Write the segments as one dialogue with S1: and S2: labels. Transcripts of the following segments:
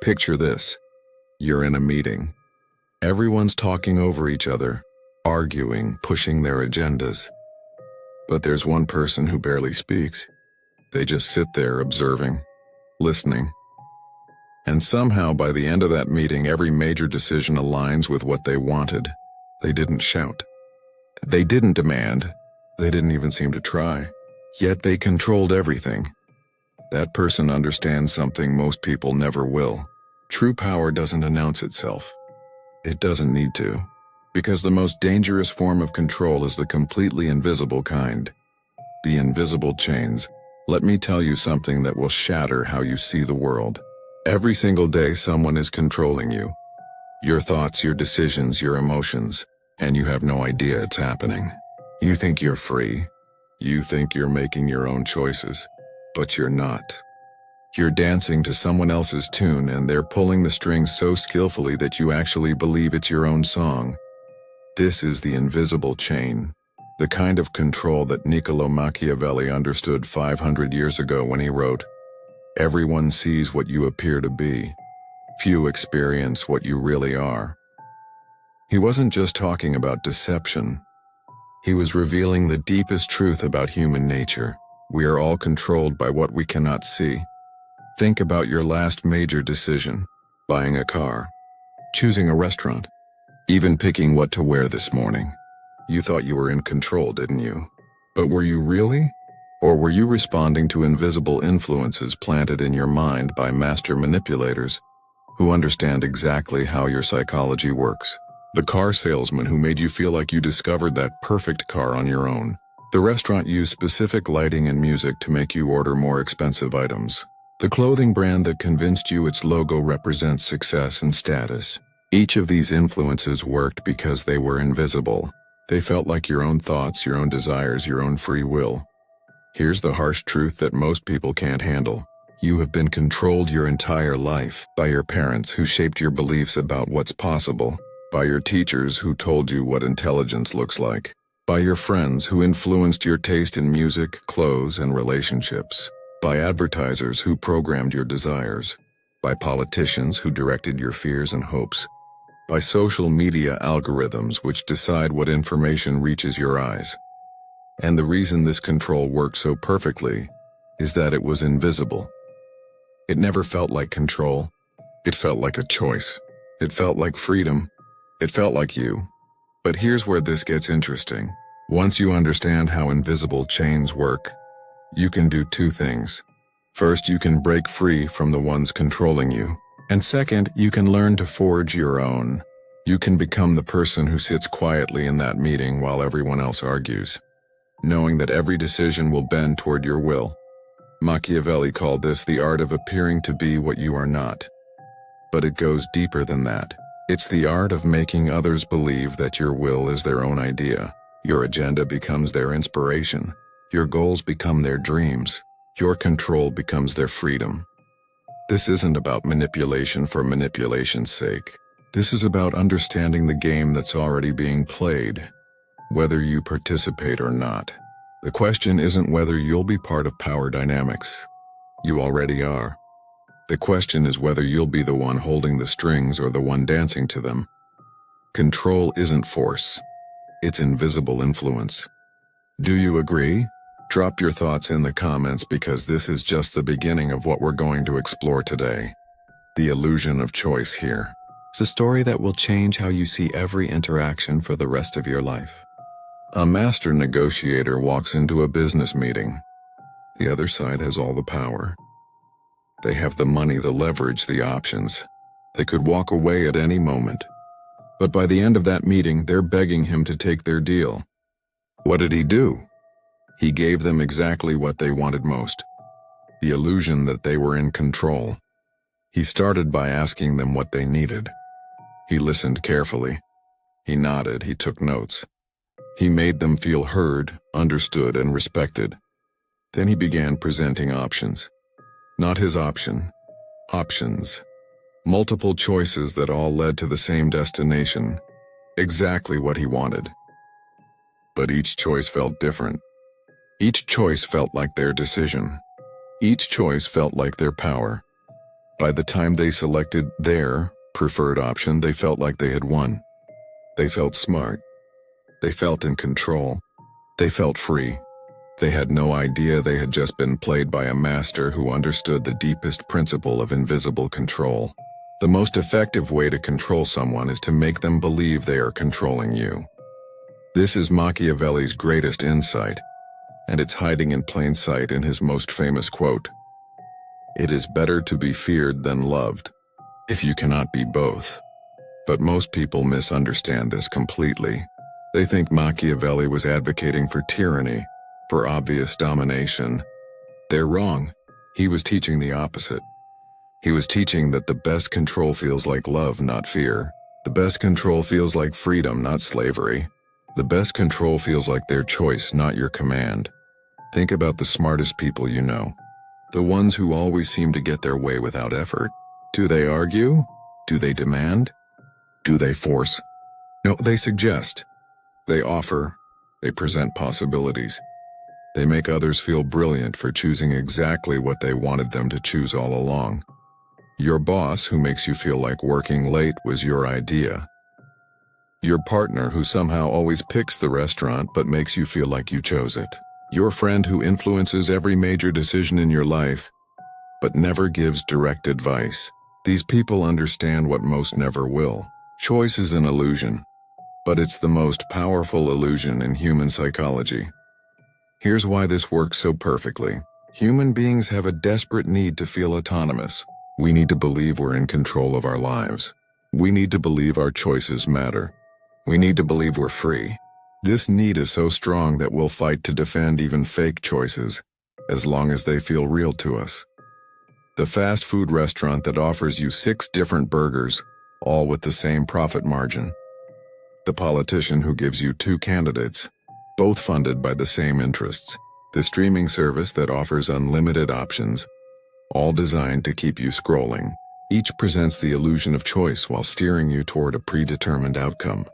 S1: Picture this. You're in a meeting. Everyone's talking over each other, arguing, pushing their agendas. But there's one person who barely speaks. They just sit there observing, listening. And somehow by the end of that meeting, every major decision aligns with what they wanted. They didn't shout. They didn't demand. They didn't even seem to try. Yet they controlled everything. That person understands something most people never will. True power doesn't announce itself. It doesn't need to. Because the most dangerous form of control is the completely invisible kind. The invisible chains. Let me tell you something that will shatter how you see the world. Every single day someone is controlling you. Your thoughts, your decisions, your emotions. And you have no idea it's happening. You think you're free. You think you're making your own choices. But you're not. You're dancing to someone else's tune and they're pulling the strings so skillfully that you actually believe it's your own song. This is the invisible chain. The kind of control that Niccolo Machiavelli understood 500 years ago when he wrote, "Everyone sees what you appear to be. Few experience what you really are." He wasn't just talking about deception. He was revealing the deepest truth about human nature. We are all controlled by what we cannot see. Think about your last major decision, buying a car, choosing a restaurant, even picking what to wear this morning. You thought you were in control, didn't you? But were you really? Or were you responding to invisible influences planted in your mind by master manipulators who understand exactly how your psychology works? The car salesman who made you feel like you discovered that perfect car on your own. The restaurant used specific lighting and music to make you order more expensive items. The clothing brand that convinced you its logo represents success and status. Each of these influences worked because they were invisible. They felt like your own thoughts, your own desires, your own free will. Here's the harsh truth that most people can't handle. You have been controlled your entire life by your parents who shaped your beliefs about what's possible, by your teachers who told you what intelligence looks like, by your friends who influenced your taste in music, clothes, and relationships, by advertisers who programmed your desires, by politicians who directed your fears and hopes, by social media algorithms which decide what information reaches your eyes. And the reason this control worked so perfectly is that it was invisible. It never felt like control. It felt like a choice. It felt like freedom. It felt like you. But here's where this gets interesting. Once you understand how invisible chains work, you can do two things. First, you can break free from the ones controlling you. And second, you can learn to forge your own. You can become the person who sits quietly in that meeting while everyone else argues, knowing that every decision will bend toward your will. Machiavelli called this the art of appearing to be what you are not. But it goes deeper than that. It's the art of making others believe that your will is their own idea. Your agenda becomes their inspiration. Your goals become their dreams. Your control becomes their freedom. This isn't about manipulation for manipulation's sake. This is about understanding the game that's already being played, whether you participate or not. The question isn't whether you'll be part of power dynamics. You already are. The question is whether you'll be the one holding the strings or the one dancing to them. Control isn't force. It's invisible influence. Do you agree? Drop your thoughts in the comments because this is just the beginning of what we're going to explore today. The illusion of choice here. It's a story that will change how you see every interaction for the rest of your life. A master negotiator walks into a business meeting. The other side has all the power. They have the money, the leverage, the options. They could walk away at any moment. But by the end of that meeting, they're begging him to take their deal. What did he do? He gave them exactly what they wanted most. The illusion that they were in control. He started by asking them what they needed. He listened carefully. He nodded, he took notes. He made them feel heard, understood, and respected. Then he began presenting options. Not his option. Options. Multiple choices that all led to the same destination. Exactly what he wanted. But each choice felt different. Each choice felt like their decision. Each choice felt like their power. By the time they selected their preferred option, they felt like they had won. They felt smart. They felt in control. They felt free. They had no idea they had just been played by a master who understood the deepest principle of invisible control. The most effective way to control someone is to make them believe they are controlling you. This is Machiavelli's greatest insight, and it's hiding in plain sight in his most famous quote. It is better to be feared than loved, if you cannot be both. But most people misunderstand this completely. They think Machiavelli was advocating for tyranny, for obvious domination. They're wrong. He was teaching the opposite. He was teaching that the best control feels like love, not fear. The best control feels like freedom, not slavery. The best control feels like their choice, not your command. Think about the smartest people you know. The ones who always seem to get their way without effort. Do they argue? Do they demand? Do they force? No, they suggest. They offer. They present possibilities. They make others feel brilliant for choosing exactly what they wanted them to choose all along. Your boss who makes you feel like working late was your idea. Your partner who somehow always picks the restaurant but makes you feel like you chose it. Your friend who influences every major decision in your life but never gives direct advice. These people understand what most never will. Choice is an illusion, but it's the most powerful illusion in human psychology. Here's why this works so perfectly. Human beings have a desperate need to feel autonomous. We need to believe we're in control of our lives. We need to believe our choices matter. We need to believe we're free. This need is so strong that we'll fight to defend even fake choices, as long as they feel real to us. The fast food restaurant that offers you 6 different burgers, all with the same profit margin. The politician who gives you 2 candidates, both funded by the same interests. The streaming service that offers unlimited options, all designed to keep you scrolling. Each presents the illusion of choice while steering you toward a predetermined outcome.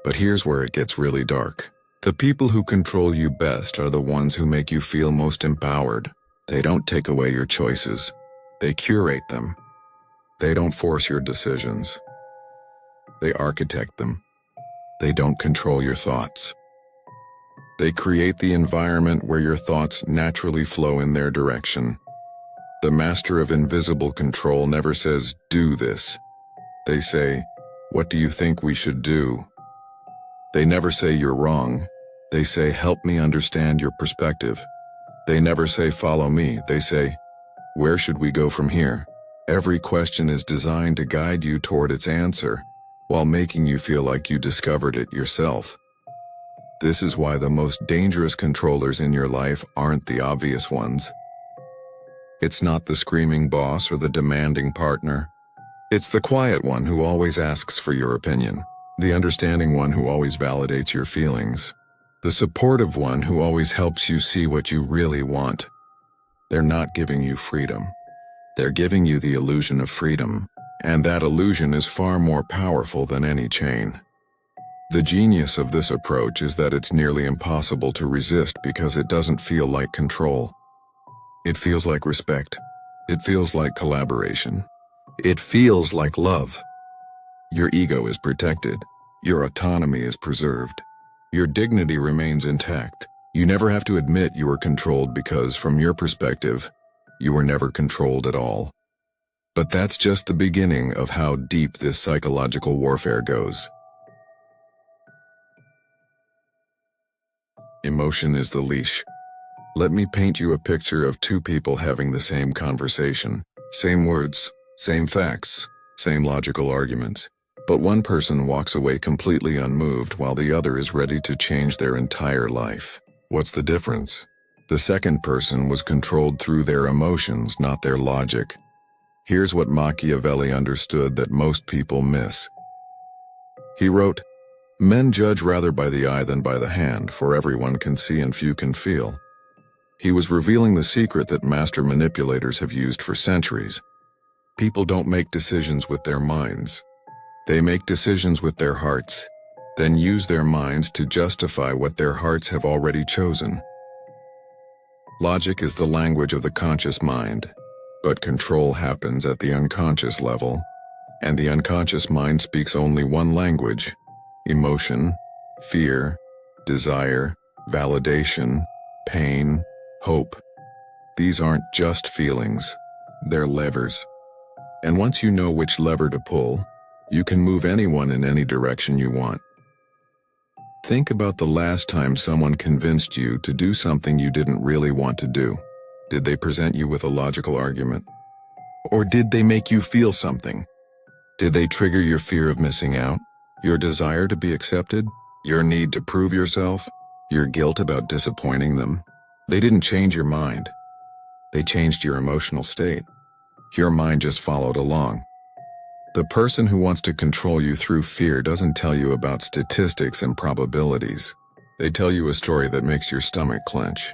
S1: But here's where it gets really dark. The people who control you best are the ones who make you feel most empowered. They don't take away your choices. They curate them. They don't force your decisions. They architect them. They don't control your thoughts. They create the environment where your thoughts naturally flow in their direction. The master of invisible control never says, "Do this." They say, "What do you think we should do?" They never say you're wrong. They say, "Help me understand your perspective." They never say, "Follow me." They say, "Where should we go from here?" Every question is designed to guide you toward its answer, while making you feel like you discovered it yourself. This is why the most dangerous controllers in your life aren't the obvious ones. It's not the screaming boss or the demanding partner. It's the quiet one who always asks for your opinion, the understanding one who always validates your feelings, the supportive one who always helps you see what you really want. They're not giving you freedom. They're giving you the illusion of freedom, and that illusion is far more powerful than any chain. The genius of this approach is that it's nearly impossible to resist because it doesn't feel like control. It feels like respect. It feels like collaboration. It feels like love. Your ego is protected. Your autonomy is preserved. Your dignity remains intact. You never have to admit you were controlled because, from your perspective, you were never controlled at all. But that's just the beginning of how deep this psychological warfare goes. Emotion is the leash. Let me paint you a picture of 2 people having the same conversation. Same words, same facts, same logical arguments. But one person walks away completely unmoved while the other is ready to change their entire life. What's the difference? The second person was controlled through their emotions, not their logic. Here's what Machiavelli understood that most people miss. He wrote, "Men judge rather by the eye than by the hand, for everyone can see and few can feel." He was revealing the secret that master manipulators have used for centuries. People don't make decisions with their minds. They make decisions with their hearts, then use their minds to justify what their hearts have already chosen. Logic is the language of the conscious mind. But control happens at the unconscious level, and the unconscious mind speaks only one language: emotion, fear, desire, validation, pain, hope. These aren't just feelings, they're levers. And once you know which lever to pull, you can move anyone in any direction you want. Think about the last time someone convinced you to do something you didn't really want to do. Did they present you with a logical argument? Or did they make you feel something? Did they trigger your fear of missing out, your desire to be accepted, your need to prove yourself, your guilt about disappointing them? They didn't change your mind. They changed your emotional state. Your mind just followed along. The person who wants to control you through fear doesn't tell you about statistics and probabilities. They tell you a story that makes your stomach clench.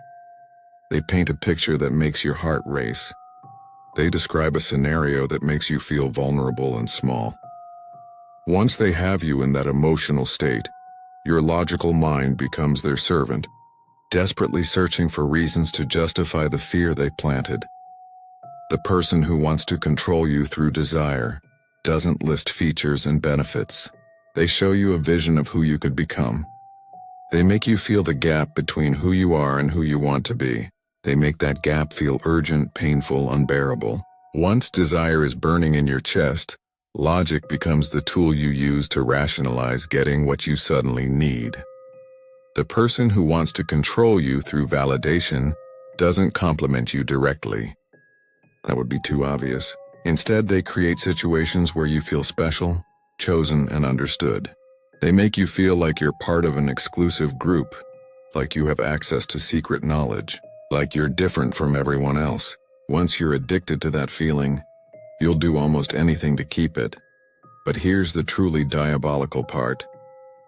S1: They paint a picture that makes your heart race. They describe a scenario that makes you feel vulnerable and small. Once they have you in that emotional state, your logical mind becomes their servant, desperately searching for reasons to justify the fear they planted. The person who wants to control you through desire doesn't list features and benefits. They show you a vision of who you could become. They make you feel the gap between who you are and who you want to be. They make that gap feel urgent, painful, unbearable. Once desire is burning in your chest, logic becomes the tool you use to rationalize getting what you suddenly need. The person who wants to control you through validation doesn't compliment you directly. That would be too obvious. Instead, they create situations where you feel special, chosen, and understood. They make you feel like you're part of an exclusive group, like you have access to secret knowledge, like you're different from everyone else. Once you're addicted to that feeling, you'll do almost anything to keep it. But here's the truly diabolical part.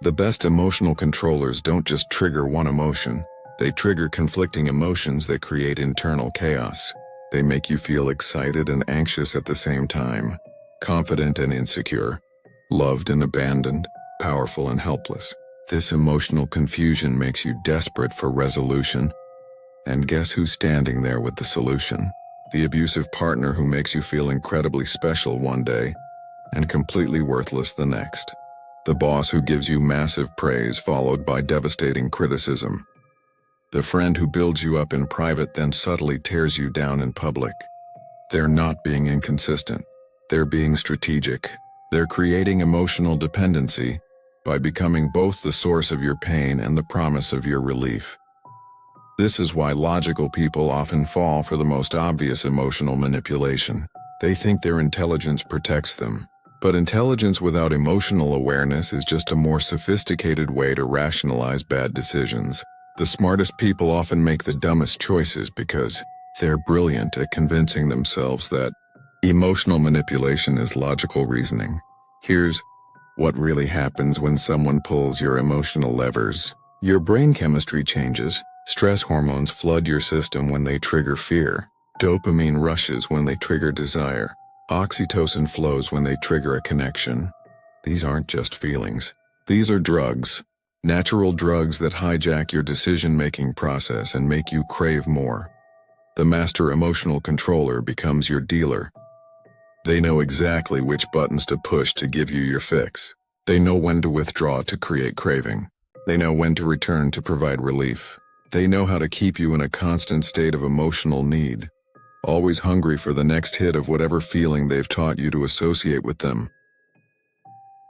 S1: The best emotional controllers don't just trigger one emotion. They trigger conflicting emotions that create internal chaos. They make you feel excited and anxious at the same time, confident and insecure, loved and abandoned, powerful and helpless. This emotional confusion makes you desperate for resolution. And guess who's standing there with the solution? The abusive partner who makes you feel incredibly special one day and completely worthless the next. The boss who gives you massive praise followed by devastating criticism. The friend who builds you up in private then subtly tears you down in public. They're not being inconsistent. They're being strategic. They're creating emotional dependency by becoming both the source of your pain and the promise of your relief. This is why logical people often fall for the most obvious emotional manipulation. They think their intelligence protects them. But intelligence without emotional awareness is just a more sophisticated way to rationalize bad decisions. The smartest people often make the dumbest choices because they're brilliant at convincing themselves that emotional manipulation is logical reasoning. Here's what really happens when someone pulls your emotional levers. Your brain chemistry changes. Stress hormones flood your system when they trigger fear. Dopamine rushes when they trigger desire. Oxytocin flows when they trigger a connection. These aren't just feelings. These are drugs. Natural drugs that hijack your decision-making process and make you crave more. The master emotional controller becomes your dealer. They know exactly which buttons to push to give you your fix. They know when to withdraw to create craving. They know when to return to provide relief. They know how to keep you in a constant state of emotional need, always hungry for the next hit of whatever feeling they've taught you to associate with them.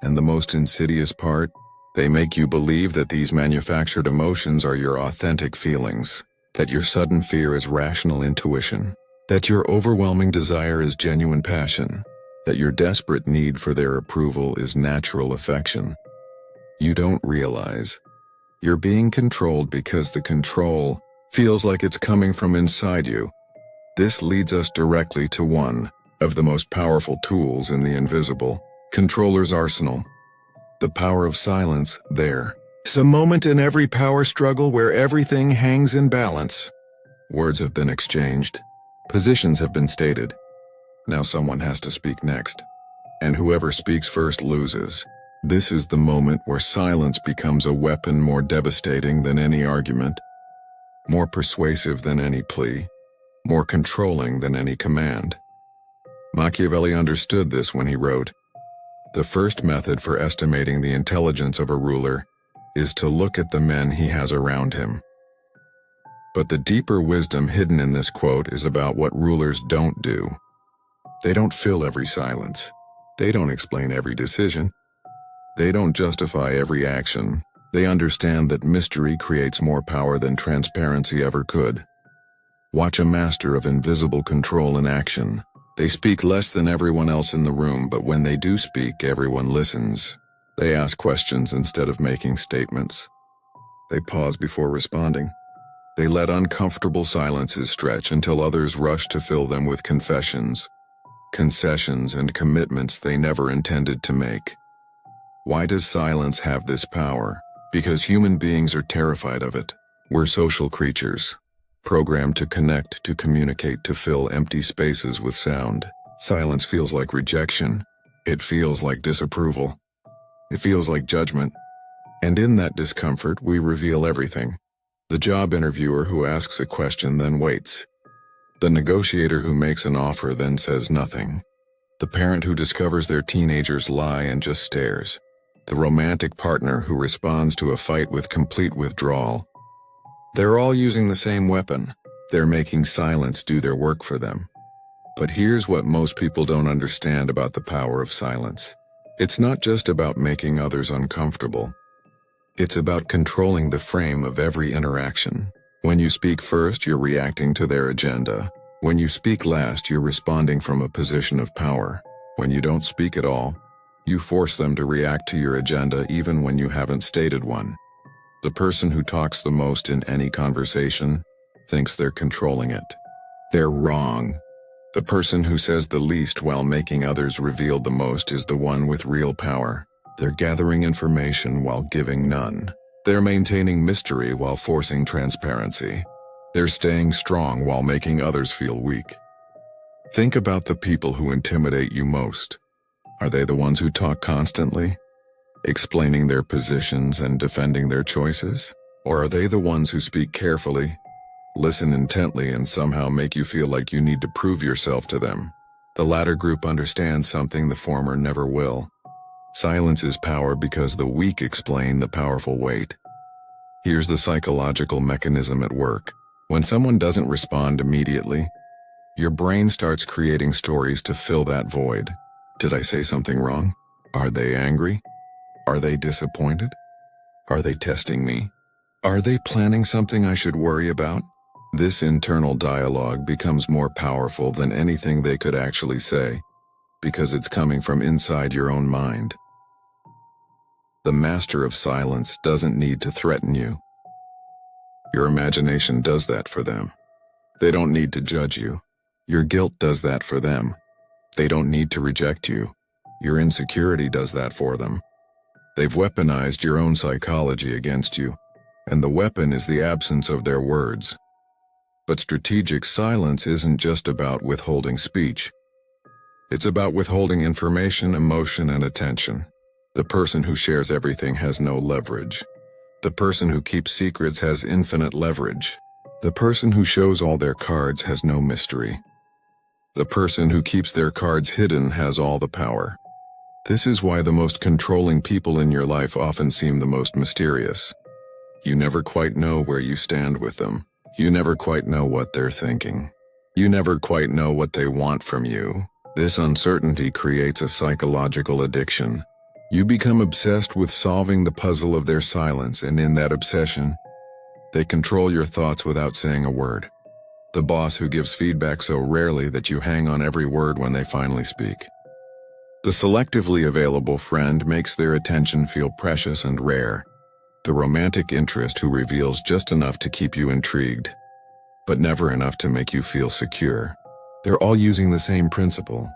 S1: And the most insidious part? They make you believe that these manufactured emotions are your authentic feelings, that your sudden fear is rational intuition, that your overwhelming desire is genuine passion, that your desperate need for their approval is natural affection. You don't realize you're being controlled because the control feels like it's coming from inside you. This leads us directly to one of the most powerful tools in the invisible controller's arsenal. The power of silence. There's a moment in every power struggle where everything hangs in balance. Words have been exchanged. Positions have been stated. Now someone has to speak next. And whoever speaks first loses. This is the moment where silence becomes a weapon more devastating than any argument, more persuasive than any plea, more controlling than any command. Machiavelli understood this when he wrote, "The first method for estimating the intelligence of a ruler is to look at the men he has around him." But the deeper wisdom hidden in this quote is about what rulers don't do. They don't fill every silence. They don't explain every decision. They don't justify every action. They understand that mystery creates more power than transparency ever could. Watch a master of invisible control in action. They speak less than everyone else in the room, but when they do speak, everyone listens. They ask questions instead of making statements. They pause before responding. They let uncomfortable silences stretch until others rush to fill them with confessions, concessions, and commitments they never intended to make. Why does silence have this power? Because human beings are terrified of it. We're social creatures, programmed to connect, to communicate, to fill empty spaces with sound. Silence feels like rejection. It feels like disapproval. It feels like judgment. And in that discomfort, we reveal everything. The job interviewer who asks a question then waits. The negotiator who makes an offer then says nothing. The parent who discovers their teenager's lie and just stares. The romantic partner who responds to a fight with complete withdrawal. They're all using the same weapon. They're making silence do their work for them. But here's what most people don't understand about the power of silence. It's not just about making others uncomfortable. It's about controlling the frame of every interaction. When you speak first, you're reacting to their agenda. When you speak last, you're responding from a position of power. When you don't speak at all, you force them to react to your agenda even when you haven't stated one. The person who talks the most in any conversation thinks they're controlling it. They're wrong. The person who says the least while making others reveal the most is the one with real power. They're gathering information while giving none. They're maintaining mystery while forcing transparency. They're staying strong while making others feel weak. Think about the people who intimidate you most. Are they the ones who talk constantly, explaining their positions and defending their choices? Or are they the ones who speak carefully, listen intently, and somehow make you feel like you need to prove yourself to them? The latter group understands something the former never will. Silence is power because the weak explain the powerful wait. Here's the psychological mechanism at work. When someone doesn't respond immediately, your brain starts creating stories to fill that void. Did I say something wrong? Are they angry? Are they disappointed? Are they testing me? Are they planning something I should worry about? This internal dialogue becomes more powerful than anything they could actually say, because it's coming from inside your own mind. The master of silence doesn't need to threaten you. Your imagination does that for them. They don't need to judge you. Your guilt does that for them. They don't need to reject you. Your insecurity does that for them. They've weaponized your own psychology against you, and the weapon is the absence of their words. But strategic silence isn't just about withholding speech. It's about withholding information, emotion, and attention. The person who shares everything has no leverage. The person who keeps secrets has infinite leverage. The person who shows all their cards has no mystery. The person who keeps their cards hidden has all the power. This is why the most controlling people in your life often seem the most mysterious. You never quite know where you stand with them. You never quite know what they're thinking. You never quite know what they want from you. This uncertainty creates a psychological addiction. You become obsessed with solving the puzzle of their silence, and in that obsession, they control your thoughts without saying a word. The boss who gives feedback so rarely that you hang on every word when they finally speak. The selectively available friend makes their attention feel precious and rare. The romantic interest who reveals just enough to keep you intrigued, but never enough to make you feel secure. They're all using the same principle.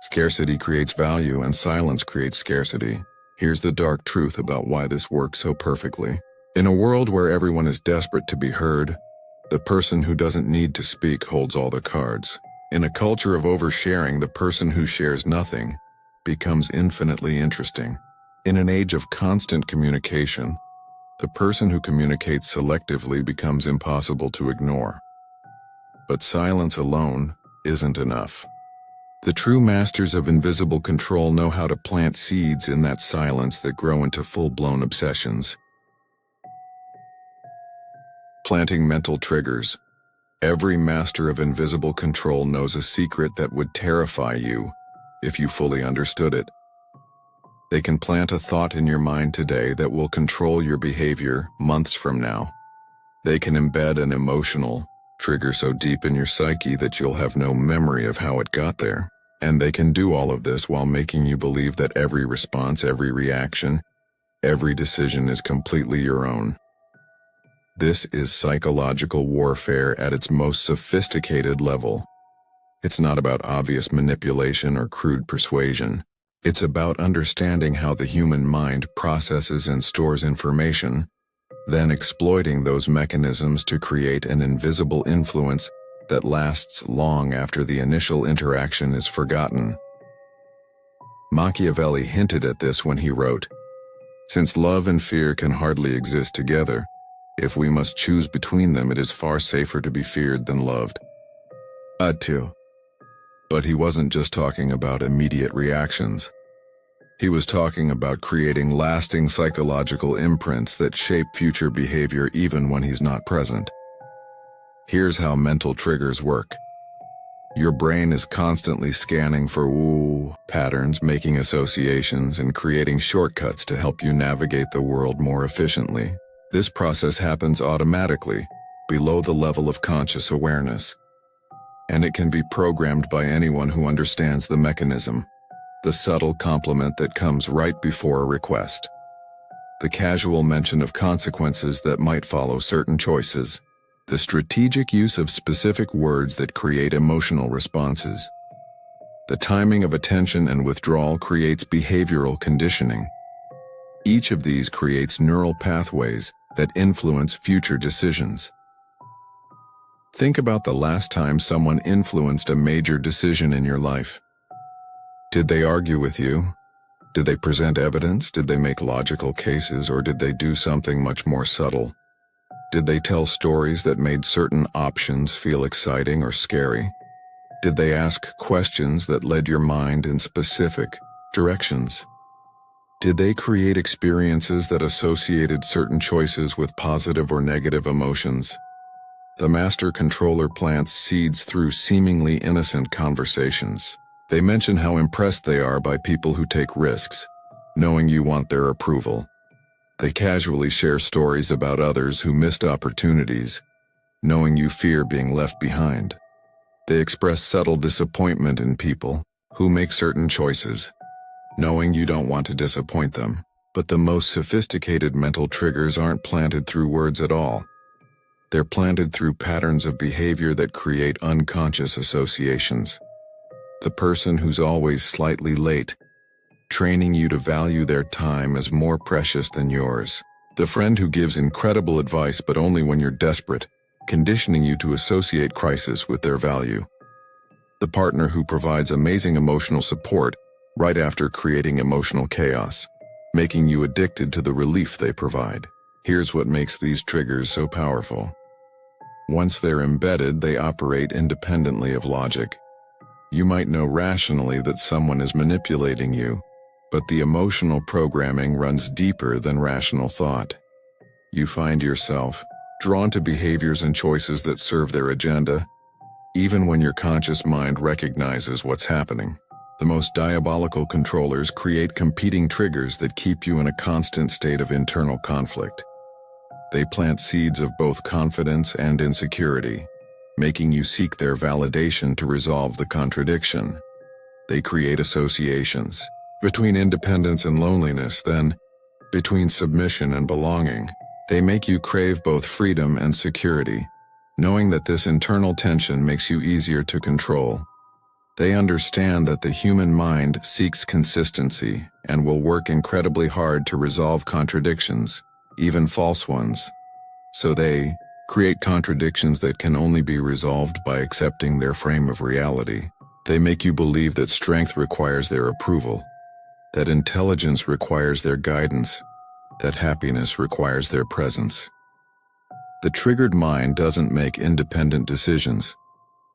S1: Scarcity creates value and silence creates scarcity. Here's the dark truth about why this works so perfectly. In a world where everyone is desperate to be heard, the person who doesn't need to speak holds all the cards. In a culture of oversharing, the person who shares nothing becomes infinitely interesting. In an age of constant communication, the person who communicates selectively becomes impossible to ignore. But silence alone isn't enough. The true masters of invisible control know how to plant seeds in that silence that grow into full-blown obsessions. Planting mental triggers. Every master of invisible control knows a secret that would terrify you if you fully understood it. They can plant a thought in your mind today that will control your behavior months from now. They can embed an emotional trigger so deep in your psyche that you'll have no memory of how it got there. And they can do all of this while making you believe that every response, every reaction, every decision is completely your own. This is psychological warfare at its most sophisticated level. It's not about obvious manipulation or crude persuasion. It's about understanding how the human mind processes and stores information, then exploiting those mechanisms to create an invisible influence that lasts long after the initial interaction is forgotten. Machiavelli hinted at this when he wrote, "Since love and fear can hardly exist together, if we must choose between them, it is far safer to be feared than loved." Too. But he wasn't just talking about immediate reactions. He was talking about creating lasting psychological imprints that shape future behavior even when he's not present. Here's how mental triggers work. Your brain is constantly scanning for patterns, making associations, and creating shortcuts to help you navigate the world more efficiently. This process happens automatically, below the level of conscious awareness. And it can be programmed by anyone who understands the mechanism, the subtle compliment that comes right before a request, the casual mention of consequences that might follow certain choices, the strategic use of specific words that create emotional responses. The timing of attention and withdrawal creates behavioral conditioning. Each of these creates neural pathways that influence future decisions. Think about the last time someone influenced a major decision in your life. Did they argue with you? Did they present evidence? Did they make logical cases? Or did they do something much more subtle? Did they tell stories that made certain options feel exciting or scary? Did they ask questions that led your mind in specific directions? Did they create experiences that associated certain choices with positive or negative emotions? The master controller plants seeds through seemingly innocent conversations. They mention how impressed they are by people who take risks, knowing you want their approval. They casually share stories about others who missed opportunities, knowing you fear being left behind. They express subtle disappointment in people who make certain choices, knowing you don't want to disappoint them. But the most sophisticated mental triggers aren't planted through words at all. They're planted through patterns of behavior that create unconscious associations. The person who's always slightly late, training you to value their time as more precious than yours. The friend who gives incredible advice but only when you're desperate, conditioning you to associate crisis with their value. The partner who provides amazing emotional support right after creating emotional chaos, making you addicted to the relief they provide. Here's what makes these triggers so powerful. Once they're embedded, they operate independently of logic. You might know rationally that someone is manipulating you, but the emotional programming runs deeper than rational thought. You find yourself drawn to behaviors and choices that serve their agenda, even when your conscious mind recognizes what's happening. The most diabolical controllers create competing triggers that keep you in a constant state of internal conflict. They plant seeds of both confidence and insecurity, making you seek their validation to resolve the contradiction. They create associations between independence and loneliness, then between submission and belonging. They make you crave both freedom and security, knowing that this internal tension makes you easier to control. They understand that the human mind seeks consistency and will work incredibly hard to resolve contradictions, even false ones. So they create contradictions that can only be resolved by accepting their frame of reality. They make you believe that strength requires their approval, that intelligence requires their guidance, that happiness requires their presence. The triggered mind doesn't make independent decisions.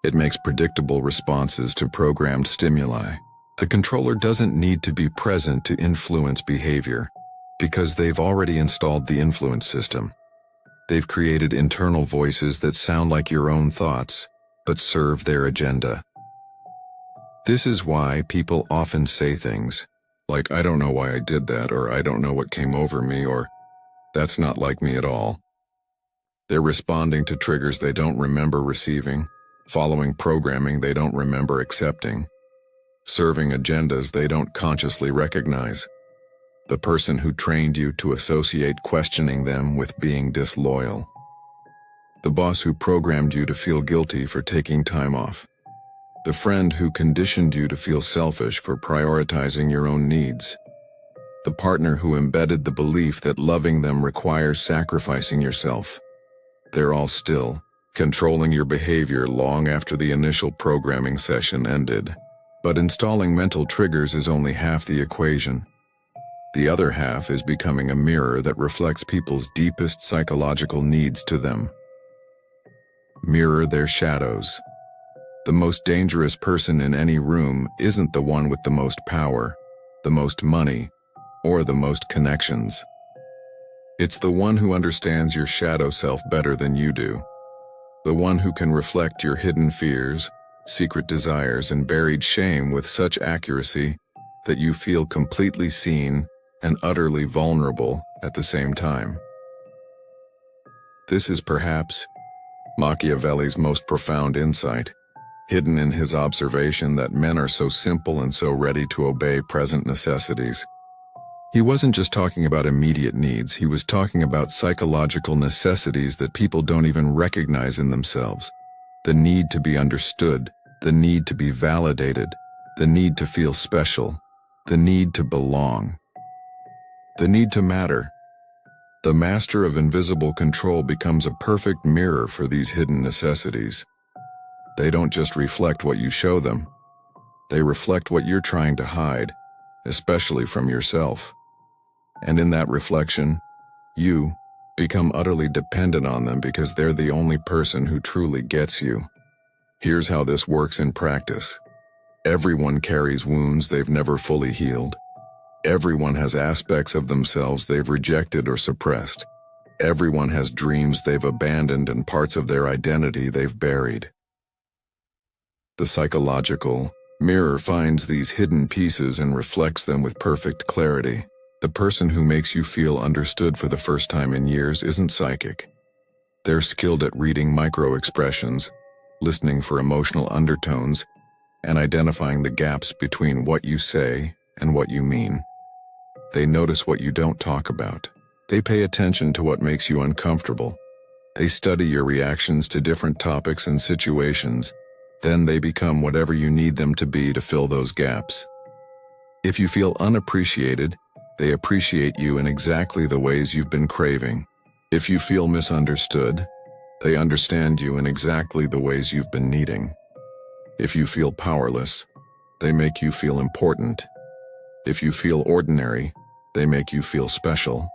S1: It makes predictable responses to programmed stimuli. The controller doesn't need to be present to influence behavior, because they've already installed the influence system. They've created internal voices that sound like your own thoughts, but serve their agenda. This is why people often say things like, "I don't know why I did that," or "I don't know what came over me," or "That's not like me at all." They're responding to triggers they don't remember receiving, following programming they don't remember accepting, serving agendas they don't consciously recognize. The person who trained you to associate questioning them with being disloyal. The boss who programmed you to feel guilty for taking time off. The friend who conditioned you to feel selfish for prioritizing your own needs. The partner who embedded the belief that loving them requires sacrificing yourself. They're all still controlling your behavior long after the initial programming session ended. But installing mental triggers is only half the equation. The other half is becoming a mirror that reflects people's deepest psychological needs to them. Mirror their shadows. The most dangerous person in any room isn't the one with the most power, the most money, or the most connections. It's the one who understands your shadow self better than you do. The one who can reflect your hidden fears, secret desires, and buried shame with such accuracy that you feel completely seen and utterly vulnerable at the same time. This is perhaps Machiavelli's most profound insight, hidden in his observation that men are so simple and so ready to obey present necessities. He wasn't just talking about immediate needs, he was talking about psychological necessities that people don't even recognize in themselves. The need to be understood, the need to be validated, the need to feel special, the need to belong, the need to matter. The master of invisible control becomes a perfect mirror for these hidden necessities. They don't just reflect what you show them, they reflect what you're trying to hide, especially from yourself. And in that reflection, you become utterly dependent on them because they're the only person who truly gets you. Here's how this works in practice. Everyone carries wounds they've never fully healed. Everyone has aspects of themselves they've rejected or suppressed. Everyone has dreams they've abandoned and parts of their identity they've buried. The psychological mirror finds these hidden pieces and reflects them with perfect clarity. The person who makes you feel understood for the first time in years isn't psychic. They're skilled at reading micro-expressions, listening for emotional undertones, and identifying the gaps between what you say and what you mean. They notice what you don't talk about. They pay attention to what makes you uncomfortable. They study your reactions to different topics and situations. Then they become whatever you need them to be to fill those gaps. If you feel unappreciated, they appreciate you in exactly the ways you've been craving. If you feel misunderstood, they understand you in exactly the ways you've been needing. If you feel powerless, they make you feel important. If you feel ordinary, they make you feel special.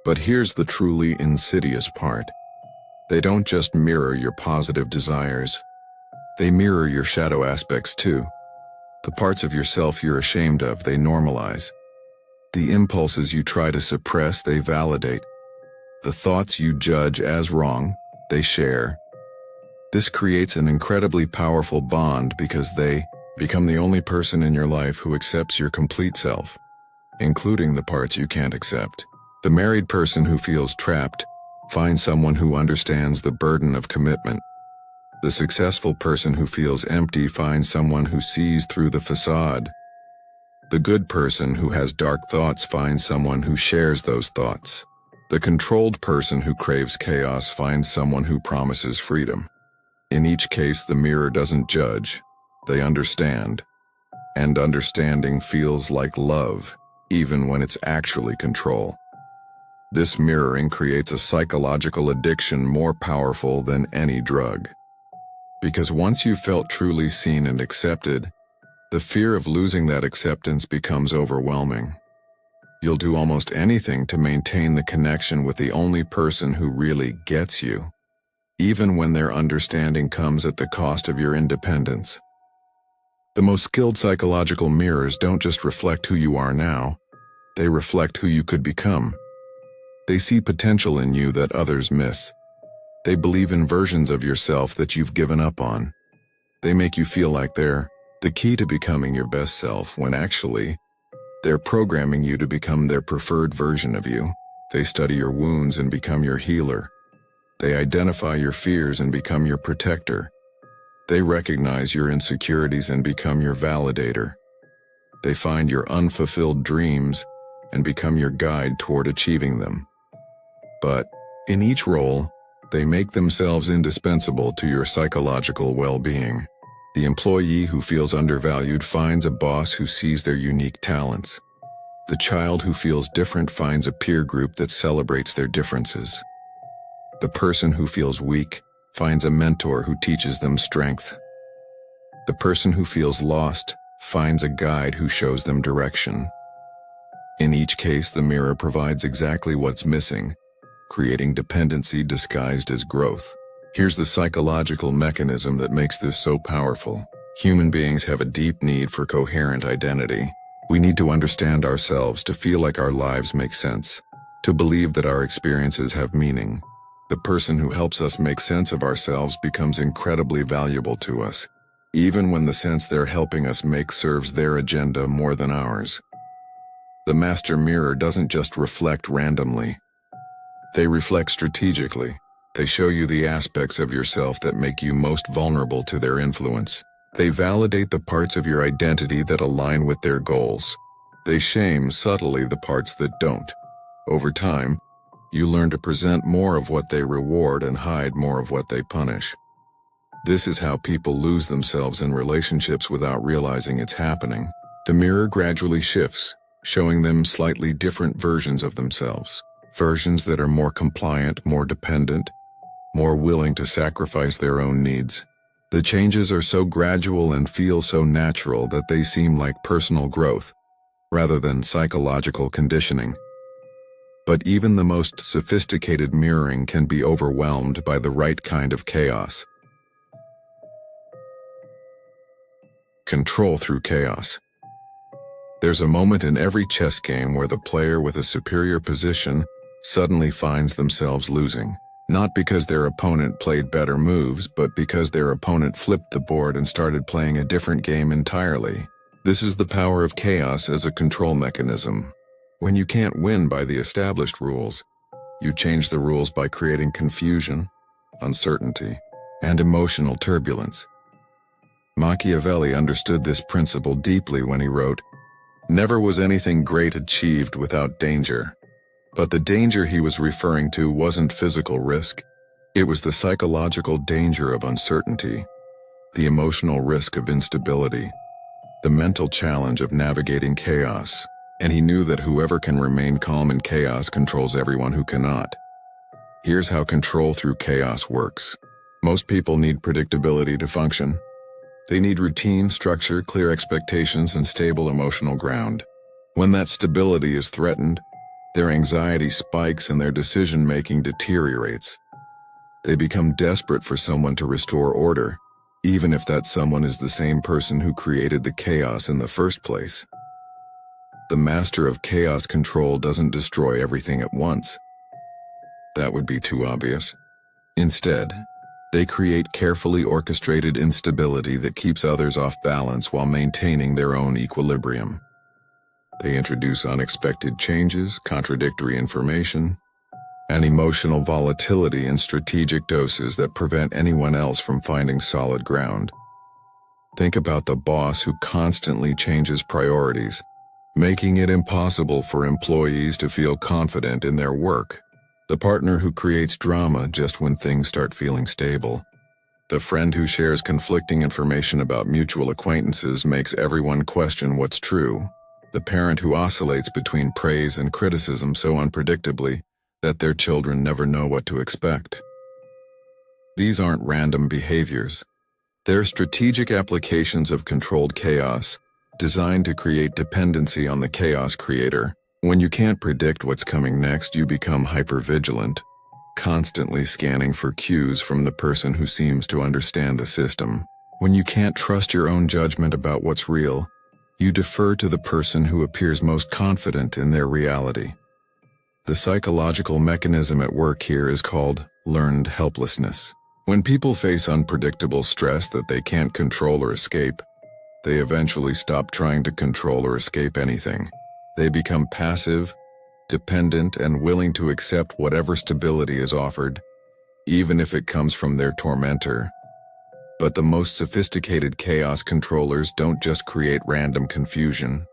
S1: But here's the truly insidious part. They don't just mirror your positive desires. They mirror your shadow aspects too. The parts of yourself you're ashamed of, they normalize. The impulses you try to suppress, they validate. The thoughts you judge as wrong, they share. This creates an incredibly powerful bond because they become the only person in your life who accepts your complete self, including the parts you can't accept. The married person who feels trapped finds someone who understands the burden of commitment. The successful person who feels empty finds someone who sees through the facade. The good person who has dark thoughts finds someone who shares those thoughts. The controlled person who craves chaos finds someone who promises freedom. In each case, the mirror doesn't judge. They understand. And understanding feels like love, even when it's actually control. This mirroring creates a psychological addiction more powerful than any drug. Because once you've felt truly seen and accepted, the fear of losing that acceptance becomes overwhelming. You'll do almost anything to maintain the connection with the only person who really gets you. even when their understanding comes at the cost of your independence. The most skilled psychological mirrors don't just reflect who you are now, they reflect who you could become. They see potential in you that others miss. They believe in versions of yourself that you've given up on. They make you feel like they're the key to becoming your best self when actually, they're programming you to become their preferred version of you. They study your wounds and become your healer. They identify your fears and become your protector. They recognize your insecurities and become your validator. They find your unfulfilled dreams and become your guide toward achieving them. But, in each role, they make themselves indispensable to your psychological well-being. The employee who feels undervalued finds a boss who sees their unique talents. The child who feels different finds a peer group that celebrates their differences. The person who feels weak finds a mentor who teaches them strength. The person who feels lost finds a guide who shows them direction. In each case, the mirror provides exactly what's missing, creating dependency disguised as growth. Here's the psychological mechanism that makes this so powerful. Human beings have a deep need for coherent identity. We need to understand ourselves to feel like our lives make sense, to believe that our experiences have meaning. The person who helps us make sense of ourselves becomes incredibly valuable to us, even when the sense they're helping us make serves their agenda more than ours. The master mirror doesn't just reflect randomly. They reflect strategically. They show you the aspects of yourself that make you most vulnerable to their influence. They validate the parts of your identity that align with their goals. They shame subtly the parts that don't. Over time, you learn to present more of what they reward and hide more of what they punish. This is how people lose themselves in relationships without realizing it's happening. The mirror gradually shifts, showing them slightly different versions of themselves. Versions that are more compliant, more dependent, more willing to sacrifice their own needs. The changes are so gradual and feel so natural that they seem like personal growth, rather than psychological conditioning. But even the most sophisticated mirroring can be overwhelmed by the right kind of chaos. Control through chaos. There's a moment in every chess game where the player with a superior position suddenly finds themselves losing. Not because their opponent played better moves, but because their opponent flipped the board and started playing a different game entirely. This is the power of chaos as a control mechanism. When you can't win by the established rules, you change the rules by creating confusion, uncertainty, and emotional turbulence. Machiavelli understood this principle deeply when he wrote, "Never was anything great achieved without danger." But the danger he was referring to wasn't physical risk. It was the psychological danger of uncertainty, the emotional risk of instability, the mental challenge of navigating chaos. And he knew that whoever can remain calm in chaos controls everyone who cannot. Here's how control through chaos works. Most people need predictability to function. They need routine, structure, clear expectations, and stable emotional ground. When that stability is threatened, their anxiety spikes and their decision-making deteriorates. They become desperate for someone to restore order, even if that someone is the same person who created the chaos in the first place. The master of chaos control doesn't destroy everything at once. That would be too obvious. Instead, they create carefully orchestrated instability that keeps others off balance while maintaining their own equilibrium. They introduce unexpected changes, contradictory information, and emotional volatility in strategic doses that prevent anyone else from finding solid ground. Think about the boss who constantly changes priorities, making it impossible for employees to feel confident in their work. The partner who creates drama just when things start feeling stable. The friend who shares conflicting information about mutual acquaintances makes everyone question what's true. The parent who oscillates between praise and criticism so unpredictably that their children never know what to expect. These aren't random behaviors. They're strategic applications of controlled chaos, designed to create dependency on the chaos creator. When you can't predict what's coming next, you become hypervigilant. constantly scanning for cues from the person who seems to understand the system. When you can't trust your own judgment about what's real, you defer to the person who appears most confident in their reality. The psychological mechanism at work here is called learned helplessness. When people face unpredictable stress that they can't control or escape, they eventually stop trying to control or escape anything. They become passive, dependent, and willing to accept whatever stability is offered, even if it comes from their tormentor. But the most sophisticated chaos controllers don't just create random confusion.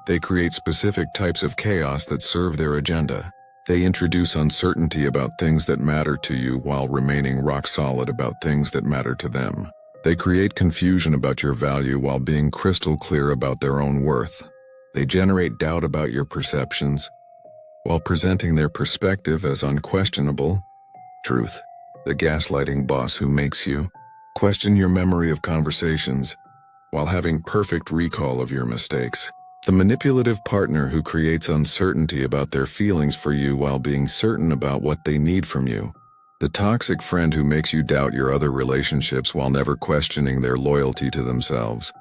S1: They create specific types of chaos that serve their agenda. They introduce uncertainty about things that matter to you while remaining rock solid about things that matter to them. They create confusion about your value while being crystal clear about their own worth. They generate doubt about your perceptions while presenting their perspective as unquestionable truth. The gaslighting boss who makes you question your memory of conversations while having perfect recall of your mistakes. The manipulative partner who creates uncertainty about their feelings for you while being certain about what they need from you. The toxic friend who makes you doubt your other relationships while never questioning their loyalty to themselves.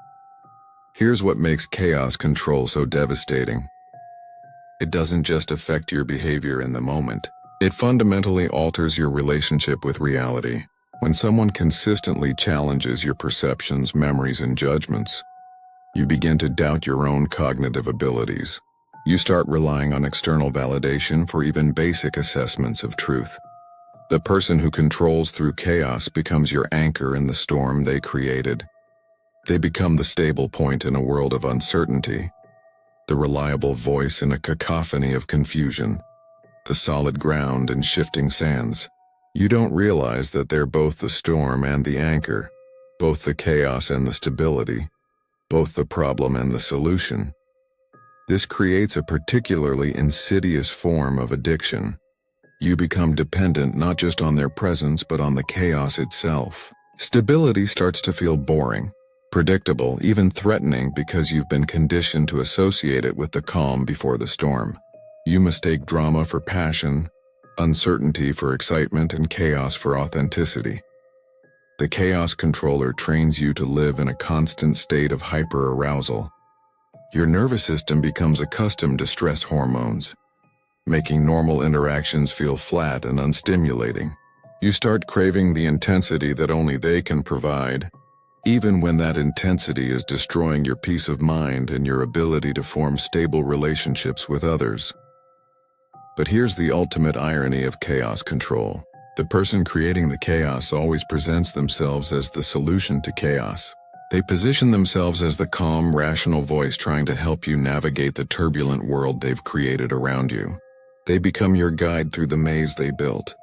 S1: Here's what makes chaos control so devastating. It doesn't just affect your behavior in the moment. It fundamentally alters your relationship with reality. When someone consistently challenges your perceptions, memories, and judgments, you begin to doubt your own cognitive abilities. You start relying on external validation for even basic assessments of truth. The person who controls through chaos becomes your anchor in the storm they created. They become the stable point in a world of uncertainty, the reliable voice in a cacophony of confusion, the solid ground in shifting sands. You don't realize that they're both the storm and the anchor, both the chaos and the stability, both the problem and the solution. This creates a particularly insidious form of addiction. You become dependent not just on their presence but on the chaos itself. Stability starts to feel boring, predictable, even threatening because you've been conditioned to associate it with the calm before the storm. You mistake drama for passion, uncertainty for excitement, and chaos for authenticity. The chaos controller trains you to live in a constant state of hyper-arousal. Your nervous system becomes accustomed to stress hormones, making normal interactions feel flat and unstimulating. You start craving the intensity that only they can provide, even when that intensity is destroying your peace of mind and your ability to form stable relationships with others. But here's the ultimate irony of chaos control. The person creating the chaos always presents themselves as the solution to chaos. They position themselves as the calm, rational voice trying to help you navigate the turbulent world they've created around you. They become your guide through the maze they built,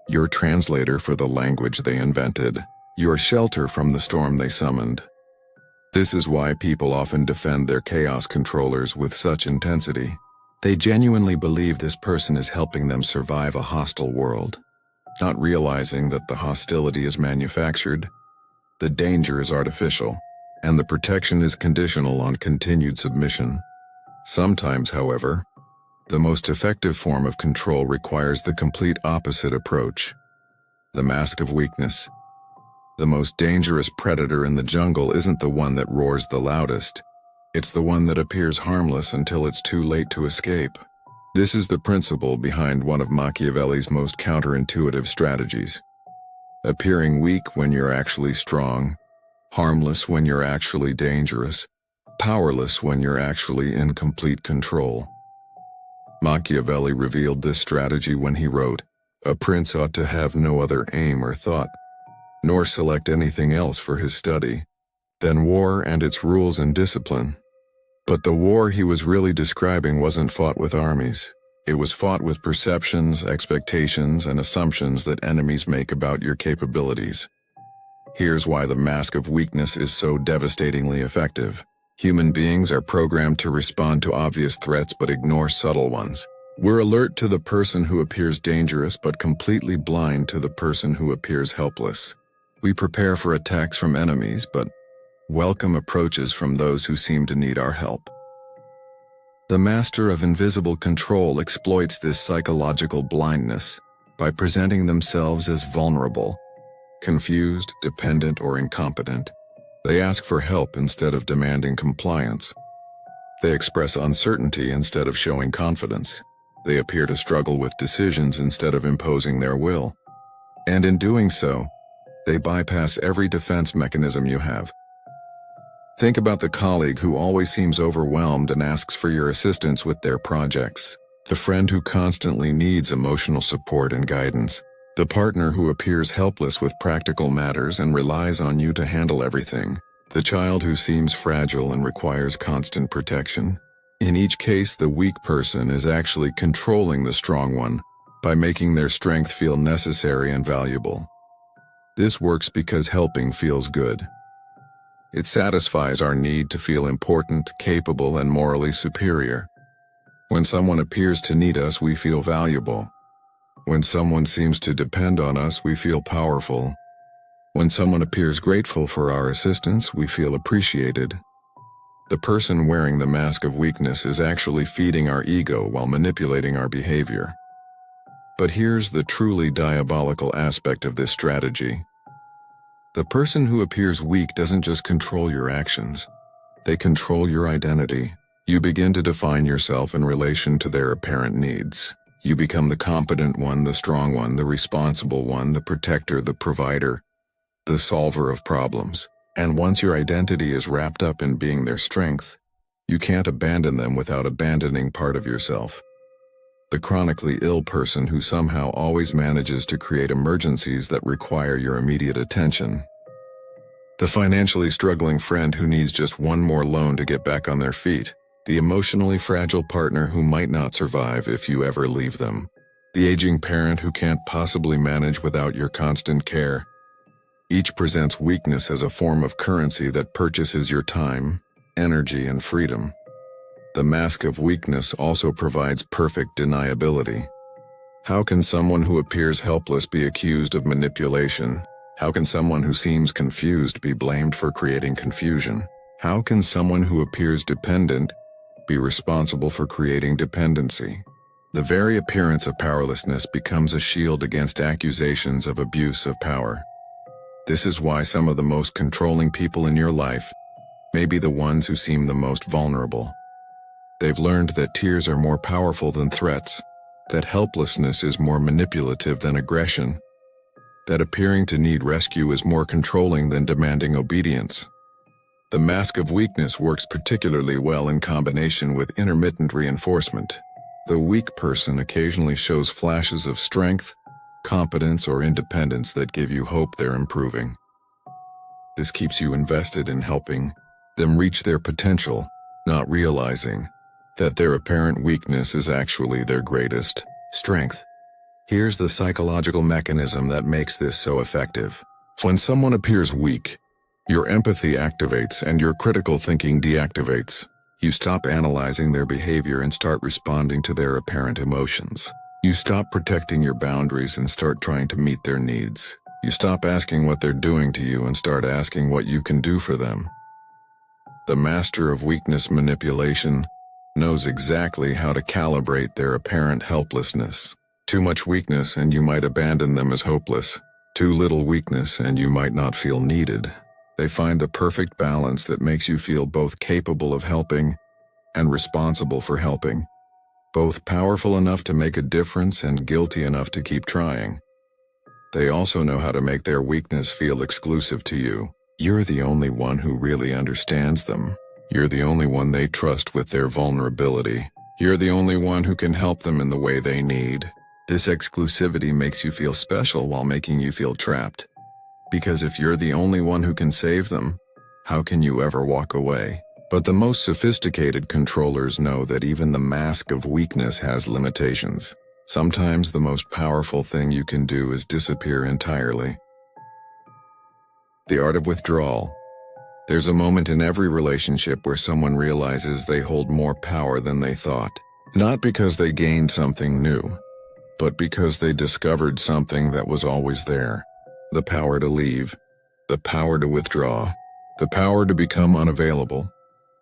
S1: your translator for the language they invented, your shelter from the storm they summoned. This is why people often defend their chaos controllers with such intensity. They genuinely believe this person is helping them survive a hostile world, not realizing that the hostility is manufactured, the danger is artificial, and the protection is conditional on continued submission. Sometimes, however, the most effective form of control requires the complete opposite approach. The mask of weakness. The most dangerous predator in the jungle isn't the one that roars the loudest. It's the one that appears harmless until it's too late to escape. This is the principle behind one of Machiavelli's most counterintuitive strategies. Appearing weak when you're actually strong, harmless when you're actually dangerous, powerless when you're actually in complete control. Machiavelli revealed this strategy when he wrote, "A prince ought to have no other aim or thought, nor select anything else for his study, than war and its rules and discipline." But the war he was really describing wasn't fought with armies. It was fought with perceptions, expectations, and assumptions that enemies make about your capabilities. Here's why the mask of weakness is so devastatingly effective. Human beings are programmed to respond to obvious threats but ignore subtle ones. We're alert to the person who appears dangerous but completely blind to the person who appears helpless. We prepare for attacks from enemies but welcome approaches from those who seem to need our help. The master of invisible control exploits this psychological blindness by presenting themselves as vulnerable, confused, dependent, or incompetent. They ask for help instead of demanding compliance. They express uncertainty instead of showing confidence. They appear to struggle with decisions instead of imposing their will. And in doing so, they bypass every defense mechanism you have. Think about the colleague who always seems overwhelmed and asks for your assistance with their projects. The friend who constantly needs emotional support and guidance. The partner who appears helpless with practical matters and relies on you to handle everything. The child who seems fragile and requires constant protection. In each case, the weak person is actually controlling the strong one by making their strength feel necessary and valuable. This works because helping feels good. It satisfies our need to feel important, capable, and morally superior. When someone appears to need us, we feel valuable. When someone seems to depend on us, we feel powerful. When someone appears grateful for our assistance, we feel appreciated. The person wearing the mask of weakness is actually feeding our ego while manipulating our behavior. But here's the truly diabolical aspect of this strategy. The person who appears weak doesn't just control your actions. They control your identity. You begin to define yourself in relation to their apparent needs. You become the competent one, the strong one, the responsible one, the protector, the provider, the solver of problems. And once your identity is wrapped up in being their strength, you can't abandon them without abandoning part of yourself. The chronically ill person who somehow always manages to create emergencies that require your immediate attention. The financially struggling friend who needs just one more loan to get back on their feet. The emotionally fragile partner who might not survive if you ever leave them. The aging parent who can't possibly manage without your constant care. Each presents weakness as a form of currency that purchases your time, energy, and freedom. The mask of weakness also provides perfect deniability. How can someone who appears helpless be accused of manipulation? How can someone who seems confused be blamed for creating confusion? How can someone who appears dependent be responsible for creating dependency? The very appearance of powerlessness becomes a shield against accusations of abuse of power. This is why some of the most controlling people in your life may be the ones who seem the most vulnerable. They've learned that tears are more powerful than threats, that helplessness is more manipulative than aggression, that appearing to need rescue is more controlling than demanding obedience. The mask of weakness works particularly well in combination with intermittent reinforcement. The weak person occasionally shows flashes of strength, competence, or independence that give you hope they're improving. This keeps you invested in helping them reach their potential, not realizing that their apparent weakness is actually their greatest strength. Here's the psychological mechanism that makes this so effective. When someone appears weak, your empathy activates and your critical thinking deactivates. You stop analyzing their behavior and start responding to their apparent emotions. You stop protecting your boundaries and start trying to meet their needs. You stop asking what they're doing to you and start asking what you can do for them. The master of weakness manipulation knows exactly how to calibrate their apparent helplessness. Too much weakness and you might abandon them as hopeless. Too little weakness and you might not feel needed. They find the perfect balance that makes you feel both capable of helping and responsible for helping. Both powerful enough to make a difference and guilty enough to keep trying. They also know how to make their weakness feel exclusive to you. You're the only one who really understands them. You're the only one they trust with their vulnerability. You're the only one who can help them in the way they need. This exclusivity makes you feel special while making you feel trapped. Because if you're the only one who can save them, how can you ever walk away? But the most sophisticated controllers know that even the mask of weakness has limitations. Sometimes the most powerful thing you can do is disappear entirely. The art of withdrawal. There's a moment in every relationship where someone realizes they hold more power than they thought. Not because they gained something new, but because they discovered something that was always there. The power to leave, the power to withdraw, the power to become unavailable.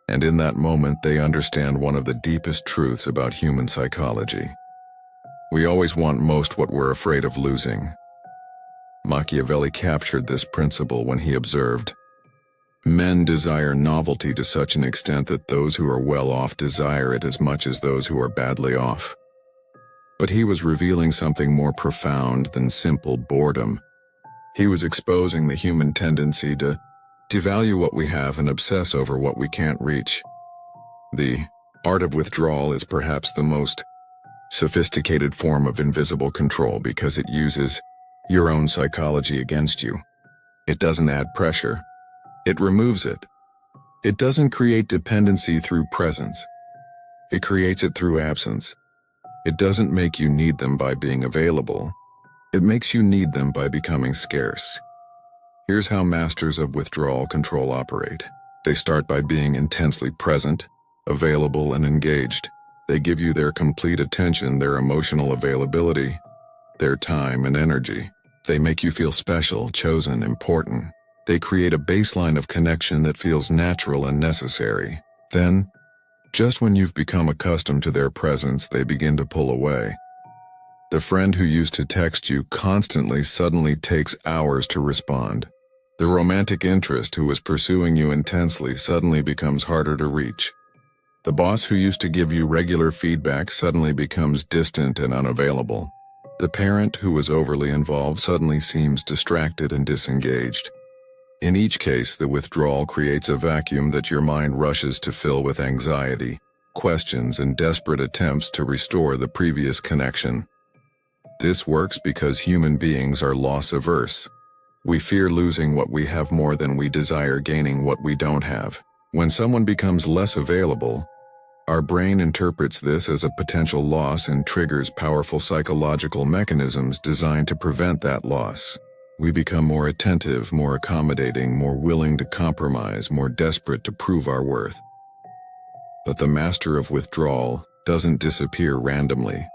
S1: And in that moment they understand one of the deepest truths about human psychology. We always want most what we're afraid of losing. Machiavelli captured this principle when he observed, "Men desire novelty to such an extent that those who are well off desire it as much as those who are badly off." But he was revealing something more profound than simple boredom. He was exposing the human tendency to devalue what we have and obsess over what we can't reach. The art of withdrawal is perhaps the most sophisticated form of invisible control because it uses your own psychology against you. It doesn't add pressure. It removes it. It doesn't create dependency through presence. It creates it through absence. It doesn't make you need them by being available. It makes you need them by becoming scarce. Here's how masters of withdrawal control operate. They start by being intensely present, available, and engaged. They give you their complete attention, their emotional availability, their time and energy. They make you feel special, chosen, important. They create a baseline of connection that feels natural and necessary. Then, just when you've become accustomed to their presence, they begin to pull away. The friend who used to text you constantly suddenly takes hours to respond. The romantic interest who was pursuing you intensely suddenly becomes harder to reach. The boss who used to give you regular feedback suddenly becomes distant and unavailable. The parent who was overly involved suddenly seems distracted and disengaged. In each case, the withdrawal creates a vacuum that your mind rushes to fill with anxiety, questions, and desperate attempts to restore the previous connection. This works because human beings are loss-averse. We fear losing what we have more than we desire gaining what we don't have. When someone becomes less available, our brain interprets this as a potential loss and triggers powerful psychological mechanisms designed to prevent that loss. We become more attentive, more accommodating, more willing to compromise, more desperate to prove our worth. But the master of withdrawal doesn't disappear randomly.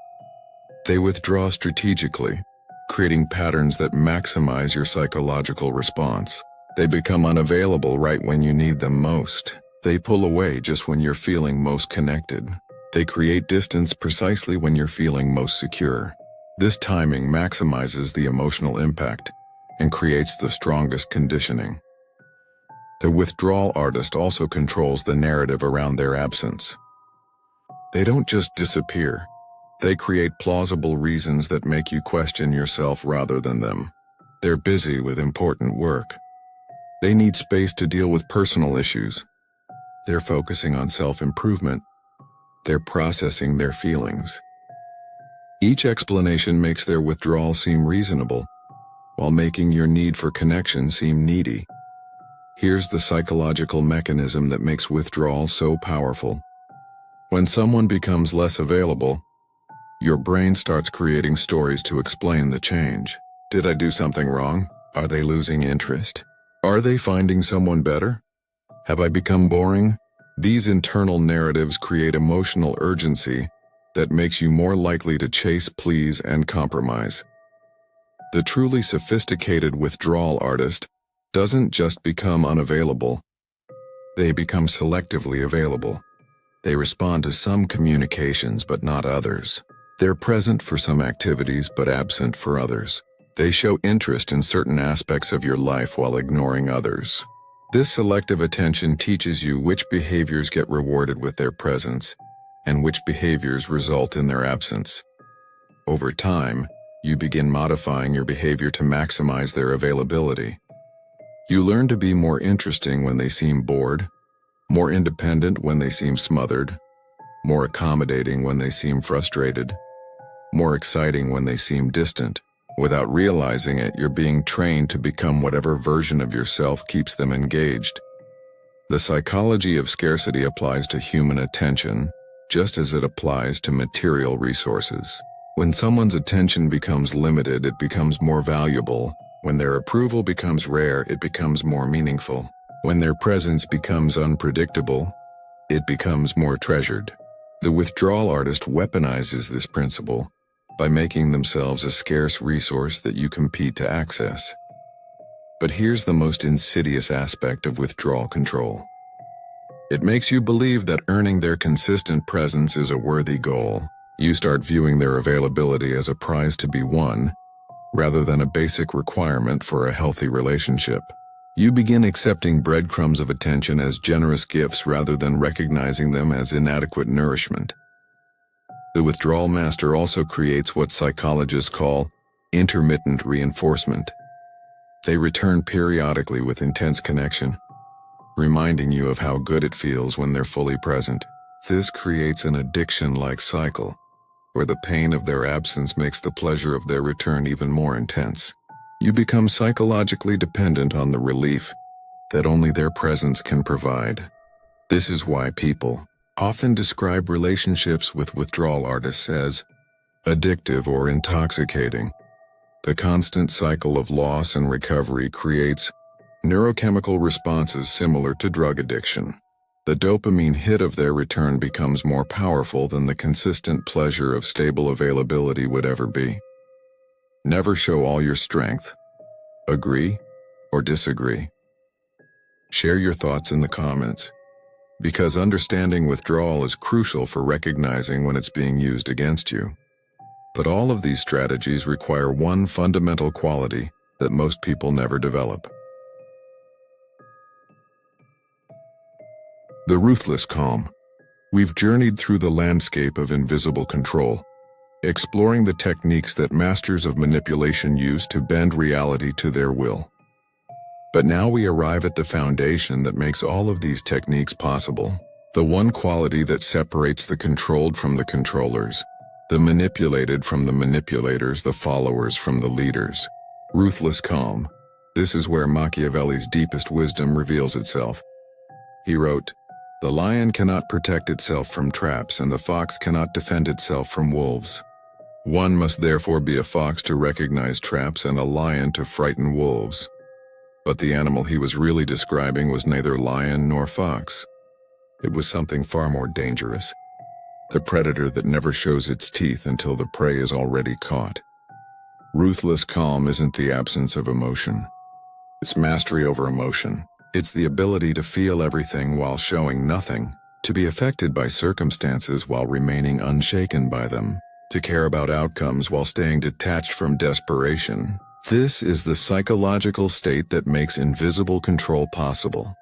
S1: They withdraw strategically, creating patterns that maximize your psychological response. They become unavailable right when you need them most. They pull away just when you're feeling most connected. They create distance precisely when you're feeling most secure. This timing maximizes the emotional impact and creates the strongest conditioning. The withdrawal artist also controls the narrative around their absence. They don't just disappear. They create plausible reasons that make you question yourself rather than them. They're busy with important work. They need space to deal with personal issues. They're focusing on self-improvement. They're processing their feelings. Each explanation makes their withdrawal seem reasonable, while making your need for connection seem needy. Here's the psychological mechanism that makes withdrawal so powerful. When someone becomes less available, your brain starts creating stories to explain the change. Did I do something wrong? Are they losing interest? Are they finding someone better? Have I become boring? These internal narratives create emotional urgency that makes you more likely to chase, please, and compromise. The truly sophisticated withdrawal artist doesn't just become unavailable. They become selectively available. They respond to some communications but not others. They're present for some activities but absent for others. They show interest in certain aspects of your life while ignoring others. This selective attention teaches you which behaviors get rewarded with their presence and which behaviors result in their absence. Over time, you begin modifying your behavior to maximize their availability. You learn to be more interesting when they seem bored, more independent when they seem smothered, more accommodating when they seem frustrated, more exciting when they seem distant. Without realizing it, you're being trained to become whatever version of yourself keeps them engaged. The psychology of scarcity applies to human attention, just as it applies to material resources. When someone's attention becomes limited, it becomes more valuable. When their approval becomes rare, it becomes more meaningful. When their presence becomes unpredictable, it becomes more treasured. The withdrawal artist weaponizes this principle by making themselves a scarce resource that you compete to access. But here's the most insidious aspect of withdrawal control. It makes you believe that earning their consistent presence is a worthy goal. You start viewing their availability as a prize to be won, rather than a basic requirement for a healthy relationship. You begin accepting breadcrumbs of attention as generous gifts rather than recognizing them as inadequate nourishment. The withdrawal master also creates what psychologists call intermittent reinforcement. They return periodically with intense connection, reminding you of how good it feels when they're fully present. This creates an addiction-like cycle, where the pain of their absence makes the pleasure of their return even more intense. You become psychologically dependent on the relief that only their presence can provide. This is why people often describe relationships with withdrawal artists as addictive or intoxicating. The constant cycle of loss and recovery creates neurochemical responses similar to drug addiction. The dopamine hit of their return becomes more powerful than the consistent pleasure of stable availability would ever be. Never show all your strength. Agree or disagree? Share your thoughts in the comments, because understanding withdrawal is crucial for recognizing when it's being used against you. But all of these strategies require one fundamental quality that most people never develop: the ruthless calm. We've journeyed through the landscape of invisible control, exploring the techniques that masters of manipulation use to bend reality to their will. But now we arrive at the foundation that makes all of these techniques possible, the one quality that separates the controlled from the controllers, the manipulated from the manipulators, the followers from the leaders. Ruthless calm. This is where Machiavelli's deepest wisdom reveals itself. He wrote, "The lion cannot protect itself from traps, and the fox cannot defend itself from wolves. One must therefore be a fox to recognize traps and a lion to frighten wolves." But the animal he was really describing was neither lion nor fox. It was something far more dangerous. The predator that never shows its teeth until the prey is already caught. Ruthless calm isn't the absence of emotion. It's mastery over emotion. It's the ability to feel everything while showing nothing, to be affected by circumstances while remaining unshaken by them, to care about outcomes while staying detached from desperation. This is the psychological state that makes invisible control possible.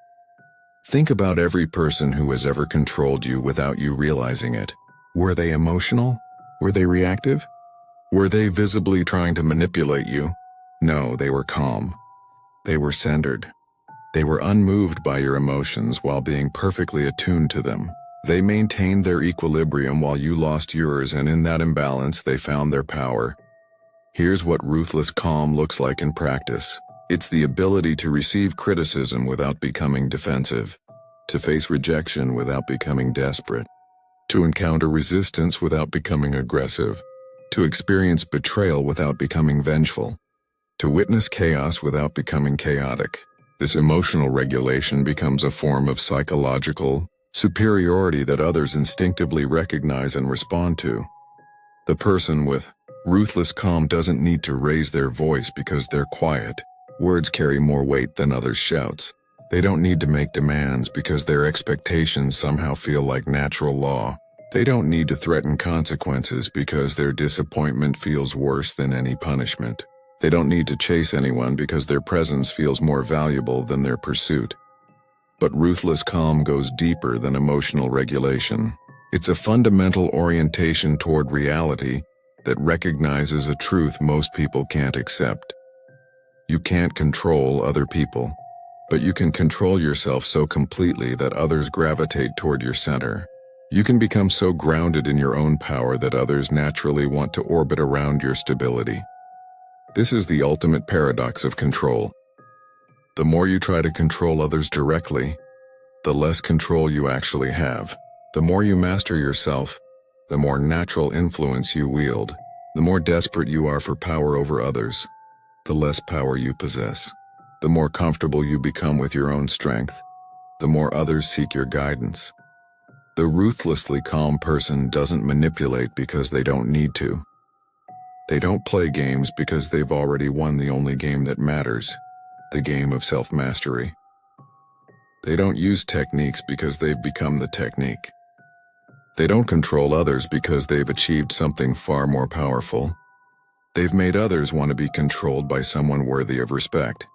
S1: Think about every person who has ever controlled you without you realizing it. Were they emotional? Were they reactive? Were they visibly trying to manipulate you? No, they were calm. They were centered. They were unmoved by your emotions while being perfectly attuned to them. They maintained their equilibrium while you lost yours, and in that imbalance they found their power. Here's what ruthless calm looks like in practice. It's the ability to receive criticism without becoming defensive, to face rejection without becoming desperate, to encounter resistance without becoming aggressive, to experience betrayal without becoming vengeful, to witness chaos without becoming chaotic. This emotional regulation becomes a form of psychological superiority that others instinctively recognize and respond to. The person with ruthless calm doesn't need to raise their voice because they're quiet. Words carry more weight than others' shouts. They don't need to make demands because their expectations somehow feel like natural law. They don't need to threaten consequences because their disappointment feels worse than any punishment. They don't need to chase anyone because their presence feels more valuable than their pursuit. But ruthless calm goes deeper than emotional regulation. It's a fundamental orientation toward reality that recognizes a truth most people can't accept. You can't control other people, but you can control yourself so completely that others gravitate toward your center. You can become so grounded in your own power that others naturally want to orbit around your stability. This is the ultimate paradox of control. The more you try to control others directly, the less control you actually have. The more you master yourself, the more natural influence you wield. The more desperate you are for power over others, the less power you possess. The more comfortable you become with your own strength, the more others seek your guidance. The ruthlessly calm person doesn't manipulate because they don't need to. They don't play games because they've already won the only game that matters, the game of self-mastery. They don't use techniques because they've become the technique. They don't control others because they've achieved something far more powerful. They've made others want to be controlled by someone worthy of respect.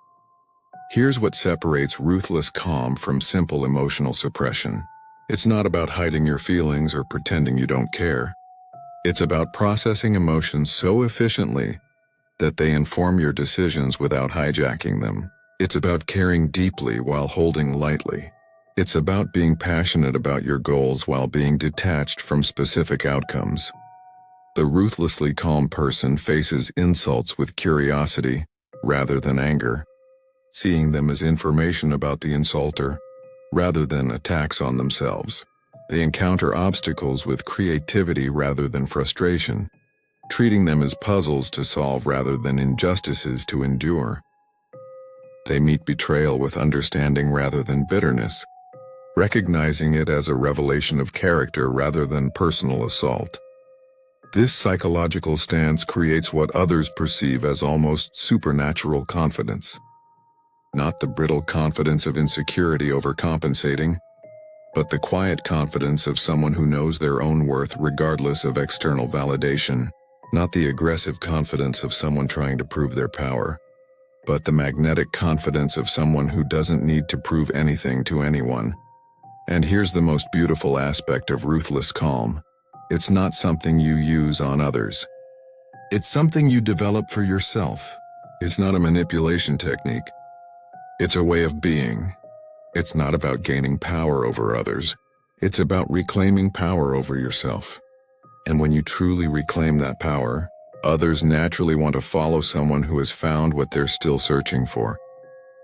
S1: Here's what separates ruthless calm from simple emotional suppression. It's not about hiding your feelings or pretending you don't care. It's about processing emotions so efficiently that they inform your decisions without hijacking them. It's about caring deeply while holding lightly. It's about being passionate about your goals while being detached from specific outcomes. The ruthlessly calm person faces insults with curiosity rather than anger, seeing them as information about the insulter rather than attacks on themselves. They encounter obstacles with creativity rather than frustration, treating them as puzzles to solve rather than injustices to endure. They meet betrayal with understanding rather than bitterness, recognizing it as a revelation of character rather than personal assault. This psychological stance creates what others perceive as almost supernatural confidence. Not the brittle confidence of insecurity overcompensating, but the quiet confidence of someone who knows their own worth regardless of external validation. Not the aggressive confidence of someone trying to prove their power, but the magnetic confidence of someone who doesn't need to prove anything to anyone. And here's the most beautiful aspect of ruthless calm. It's not something you use on others. It's something you develop for yourself. It's not a manipulation technique. It's a way of being. It's not about gaining power over others. It's about reclaiming power over yourself. And when you truly reclaim that power, others naturally want to follow someone who has found what they're still searching for.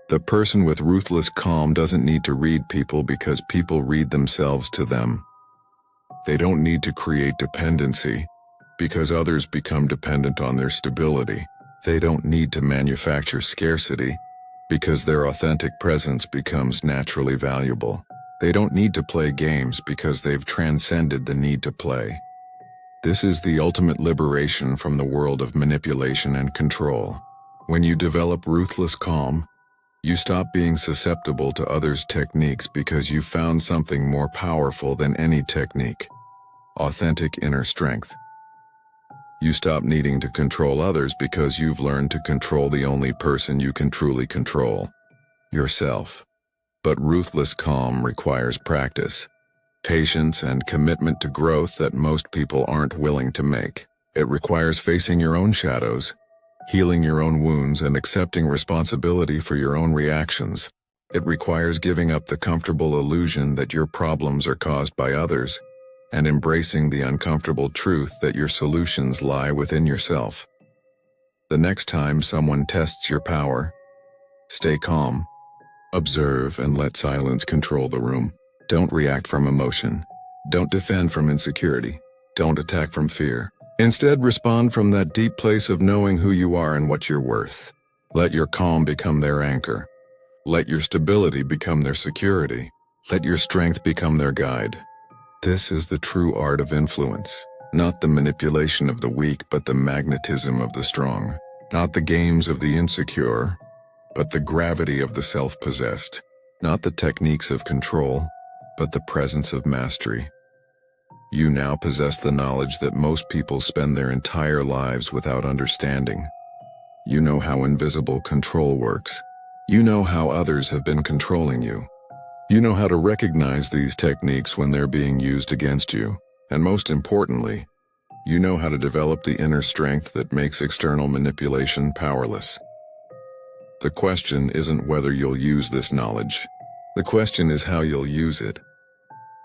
S1: The person with ruthless calm doesn't need to read people because people read themselves to them. They don't need to create dependency because others become dependent on their stability. They don't need to manufacture scarcity because their authentic presence becomes naturally valuable. They don't need to play games because they've transcended the need to play. This is the ultimate liberation from the world of manipulation and control. When you develop ruthless calm, you stop being susceptible to others' techniques because you found something more powerful than any technique: authentic inner strength. You stop needing to control others because you've learned to control the only person you can truly control: yourself. But ruthless calm requires practice, patience, and commitment to growth that most people aren't willing to make. It requires facing your own shadows, healing your own wounds, and accepting responsibility for your own reactions. It requires giving up the comfortable illusion that your problems are caused by others, and embracing the uncomfortable truth that your solutions lie within yourself. The next time someone tests your power, stay calm, observe, and let silence control the room. Don't react from emotion. Don't defend from insecurity. Don't attack from fear. Instead, respond from that deep place of knowing who you are and what you're worth. Let your calm become their anchor. Let your stability become their security. Let your strength become their guide. This is the true art of influence. Not the manipulation of the weak, but the magnetism of the strong. Not the games of the insecure, but the gravity of the self-possessed. Not the techniques of control, but the presence of mastery. You now possess the knowledge that most people spend their entire lives without understanding. You know how invisible control works. You know how others have been controlling you. You know how to recognize these techniques when they're being used against you. And most importantly, you know how to develop the inner strength that makes external manipulation powerless. The question isn't whether you'll use this knowledge. The question is how you'll use it.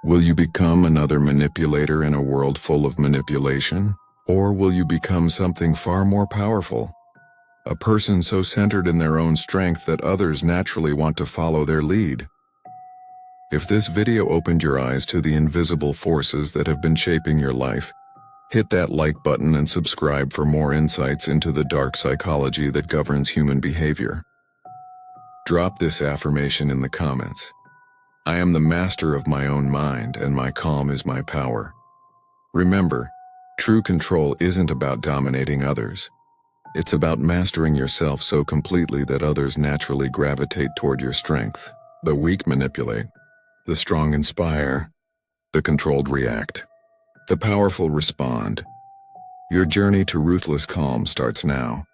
S1: Will you become another manipulator in a world full of manipulation? Or will you become something far more powerful? A person so centered in their own strength that others naturally want to follow their lead. If this video opened your eyes to the invisible forces that have been shaping your life, hit that like button and subscribe for more insights into the dark psychology that governs human behavior. Drop this affirmation in the comments. I am the master of my own mind, and my calm is my power. Remember, true control isn't about dominating others. It's about mastering yourself so completely that others naturally gravitate toward your strength. The weak manipulate. The strong inspire. The controlled react. The powerful respond. Your journey to ruthless calm starts now.